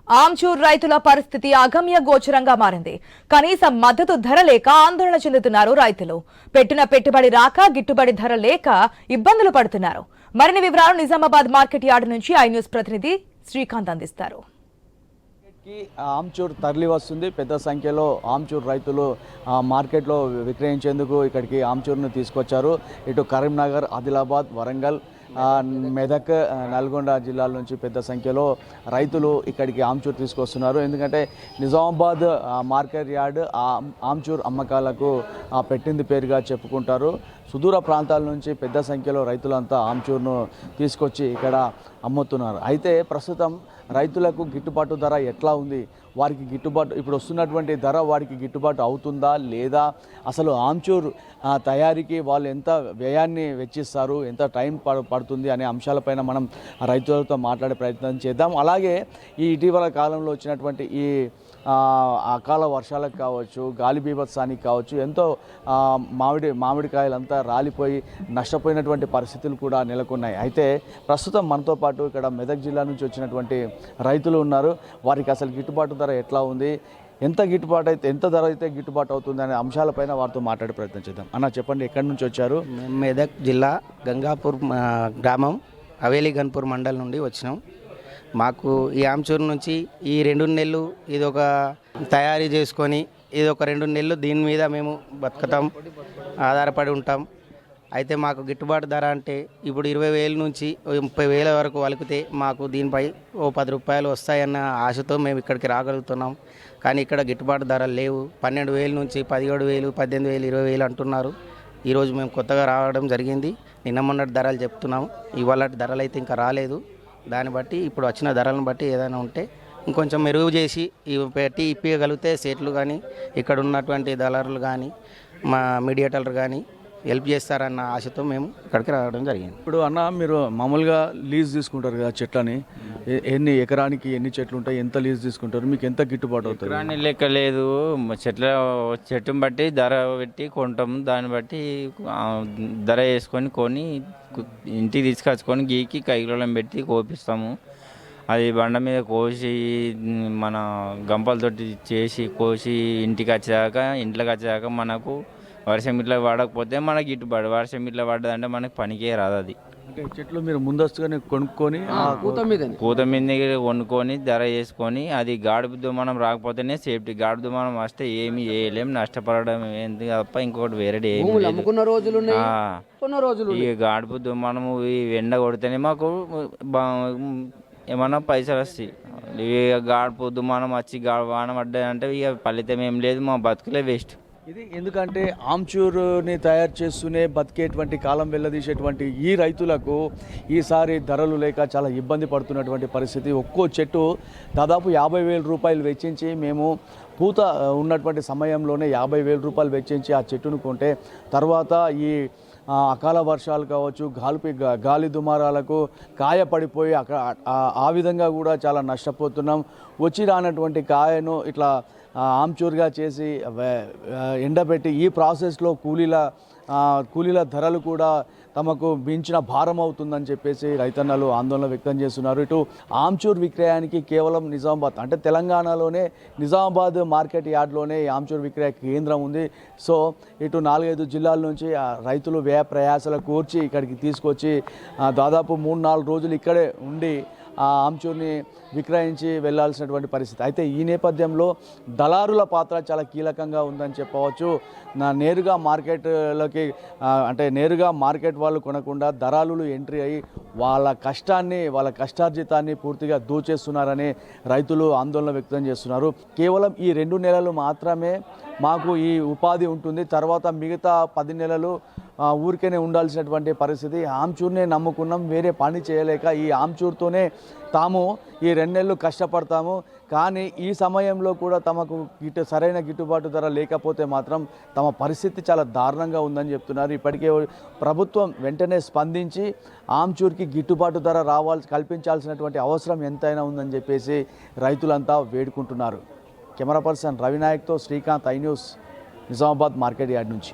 ఆమ్చూర్ రైతుల పరిస్థితి అగమ్య గోచరంగా మారింది. కనీస మద్దతు ధర లేక ఆందోళన చెందుతున్నారు రైతులు. పెట్టిన పెట్టుబడి రాక గిట్టుబడి ధర లేక ఇబ్బందులు పడుతున్నారు. మరిన్ని వివరాలు నిజామాబాద్ మార్కెట్ యార్డ్ నుంచి ఐ న్యూస్ ప్రతినిధి శ్రీకాంత్ అందిస్తారు. ఆమ్చూర్ తరలి వస్తుంది. పెద్ద సంఖ్యలో ఆమ్చూర్ రైతులు మార్కెట్లో విక్రయించేందుకు ఇక్కడికి ఆమ్చూర్ను తీసుకొచ్చారు. ఇటు కరీంనగర్, ఆదిలాబాద్, వరంగల్, మెదక్, నల్గొండ జిల్లాల నుంచి పెద్ద సంఖ్యలో రైతులు ఇక్కడికి ఆమ్చూర్ తీసుకొస్తున్నారు. ఎందుకంటే నిజామాబాద్ మార్కెట్ యార్డ్ ఆమ్చూర్ అమ్మకాలకు పెట్టింది పేరుగా చెప్పుకుంటారు. సుదూర ప్రాంతాల నుంచి పెద్ద సంఖ్యలో రైతులంతా ఆమ్చూర్ను తీసుకొచ్చి ఇక్కడ అమ్ముతున్నారు. అయితే ప్రస్తుతం రైతులకు గిట్టుబాటు ధర ఎట్లా ఉంది, వారికి గిట్టుబాటు ఇప్పుడు వస్తున్నటువంటి ధర వారికి గిట్టుబాటు అవుతుందా లేదా, అసలు ఆమ్చూర్ తయారీకి వాళ్ళు ఎంత వ్యయాన్ని వెచ్చిస్తారు, ఎంత టైం పడుతుంది అనే అంశాలపైన మనం రైతులతో మాట్లాడే ప్రయత్నం చేద్దాం. అలాగే ఈ ఇటీవల కాలంలో వచ్చినటువంటి ఈ అకాల వర్షాలకు కావచ్చు, గాలి బీభత్సానికి కావచ్చు, ఎంతో మామిడికాయలంతా రాలిపోయి నష్టపోయినటువంటి పరిస్థితులు కూడా నెలకొన్నాయి. అయితే ప్రస్తుతం మనతో పాటు ఇక్కడ మెదక్ జిల్లా నుంచి వచ్చినటువంటి రైతులు ఉన్నారు. వారికి అసలు గిట్టుబాటు ధర ఎట్లా ఉంది, ఎంత ధర అయితే గిట్టుబాటు అవుతుంది అనే అంశాలపైన వారితో మాట్లాడే ప్రయత్నం చేద్దాం. అన్న చెప్పండి, ఎక్కడి నుంచి వచ్చారు? మెదక్ జిల్లా గంగాపూర్ గ్రామం, హవేలీ గన్పూర్ మండల్ నుండి వచ్చినాం. మాకు ఈ ఆమ్చూరు నుంచి ఈ 2 నెలలు ఇది ఒక తయారీ చేసుకొని ఇది ఒక 2 నెలలు దీని మీద మేము బతుకుతాం, ఆధారపడి ఉంటాం. అయితే మాకు గిట్టుబాటు ధర అంటే ఇప్పుడు 20,000 నుంచి 30,000 వరకు వలికితే మాకు దీనిపై ఓ 10 రూపాయలు వస్తాయన్న ఆశతో మేము ఇక్కడికి రాగలుగుతున్నాం. కానీ ఇక్కడ గిట్టుబాటు ధరలు లేవు. 12,000 నుంచి 17,000, 18,000, 20,000 అంటున్నారు. ఈరోజు మేము కొత్తగా రావడం జరిగింది. నిన్న మొన్నటి ధరలు చెప్తున్నాము, ఇవాళ ధరలు అయితే ఇంకా రాలేదు. దాన్ని బట్టి ఇప్పుడు వచ్చిన ధరలను బట్టి ఏదైనా ఉంటే ఇంకొంచెం మెరుగు చేసి పెట్టి ఇప్పగలిగితే సేట్లు కానీ ఇక్కడ ఉన్నటువంటి దళారులు కానీ మా మీడియేటర్లు కానీ హెల్ప్ చేస్తారన్న ఆశతో మేము ఇక్కడికి రావడం జరిగింది. ఇప్పుడు అన్న, మీరు మామూలుగా లీజ్ తీసుకుంటారు కదా చెట్లని, ఎకరానికి ఎన్ని చెట్లు ఉంటాయి, ఎంత లీజ్ తీసుకుంటారు, మీకు ఎంత గిట్టుబాటు అవుతుంది? ఎకరాన్ని లెక్క లేదు, చెట్టుని బట్టి ధర పెట్టి కొంటాము. దాన్ని బట్టి ధర వేసుకొని కొని ఇంటికి తీసుకొచ్చుకొని గీకి కైకిలోలం పెట్టి కోపిస్తాము. అది బండ మీద కోసి మన గంపలతోటి చేసి కోసి ఇంట్లోకి వచ్చాక మనకు వర్షం ఇట్లా పడకపోతే మనకి గిట్టుబాటు, వర్షం ఇట్లా పడ్డదంటే మనకి పనికే రాదు. అది అంటే చెట్లు మీరు ముందస్తుగానే కొనుక్కొని పూత మీద కొనుక్కొని ధర వేసుకొని, అది గాడుపు మనం రాకపోతేనే సేఫ్టీ. గాడుపు మనం వస్తే ఏమి చేయలేం, నష్టపడడం ఏంటి తప్ప ఇంకొకటి వేరే ఈ గాడుపు మనము ఈ ఎండ కొడితేనే మాకు ఏమన్నా పైసలు వస్తాయి. ఇక గాడుపు మనం వచ్చి వాన పడ్డాయంటే ఇక ఫలితం ఏం లేదు, మా బతుకులే వేస్ట్. ఇది ఎందుకంటే ఆమ్చూరుని తయారు చేస్తూనే బతికేటువంటి కాలం వెళ్ళదీసేటువంటి ఈ రైతులకు ఈసారి ధరలు లేక చాలా ఇబ్బంది పడుతున్నటువంటి పరిస్థితి. ఒక్కో చెట్టు దాదాపు 50,000 రూపాయలు వెచ్చించి, మేము పూత ఉన్నటువంటి సమయంలోనే 50,000 రూపాయలు వెచ్చించి ఆ చెట్టును కొంటే తర్వాత ఈ అకాల వర్షాలు కావచ్చు, గాలి దుమారాలకు కాయ పడిపోయి ఆ విధంగా కూడా చాలా నష్టపోతున్నాం. వచ్చి రానటువంటి కాయను ఇట్లా ఆమ్చూర్గా చేసి ఎండబెట్టి ఈ ప్రాసెస్లో కూలీల ధరలు కూడా తమకు మించిన భారం అవుతుందని చెప్పేసి రైతన్నలు ఆందోళన వ్యక్తం చేస్తున్నారు. ఇటు ఆమ్చూర్ విక్రయానికి కేవలం నిజామాబాద్ అంటే తెలంగాణలోనే నిజామాబాద్ మార్కెట్ యార్డ్లోనే ఈ ఆమ్చూర్ విక్రయ కేంద్రం ఉంది. సో ఇటు 4-5 జిల్లాల నుంచి రైతులు వ్యయ ప్రయాసాలు కూర్చి ఇక్కడికి తీసుకొచ్చి దాదాపు 3-4 రోజులు ఇక్కడే ఉండి ఆ ఆమ్చూర్ని విక్రయించి వెళ్లాల్సినటువంటి పరిస్థితి. అయితే ఈ నేపథ్యంలో దళారుల పాత్ర చాలా కీలకంగా ఉందని చెప్పవచ్చు. నేరుగా మార్కెట్లోకి అంటే నేరుగా మార్కెట్ వాళ్ళు కొనకుండా దళారులు ఎంట్రీ అయ్యి వాళ్ళ కష్టార్జితాన్ని పూర్తిగా దోచేస్తున్నారని రైతులు ఆందోళన వ్యక్తం చేస్తున్నారు. కేవలం ఈ 2 నెలలు మాత్రమే మాకు ఈ ఉపాధి ఉంటుంది, తర్వాత మిగతా 10 నెలలు ఊరికేనే ఉండాల్సినటువంటి పరిస్థితి. ఆమ్చూర్నే నమ్ముకున్నాం, వేరే పని చేయలేక ఈ ఆమ్చూర్తోనే తాము ఈ 2 నెలలు కష్టపడతాము. కానీ ఈ సమయంలో కూడా తమకు సరైన గిట్టుబాటు ధర లేకపోతే మాత్రం తమ పరిస్థితి చాలా దారుణంగా ఉందని చెప్తున్నారు. ఇప్పటికే ప్రభుత్వం వెంటనే స్పందించి ఆమ్చూర్కి గిట్టుబాటు ధర కల్పించాల్సినటువంటి అవసరం ఎంతైనా ఉందని చెప్పేసి రైతులంతా వేడుకుంటున్నారు. కెమెరా పర్సన్ రవినాయక్తో Srikanth, I news, Nizamabad market yard నుంచి.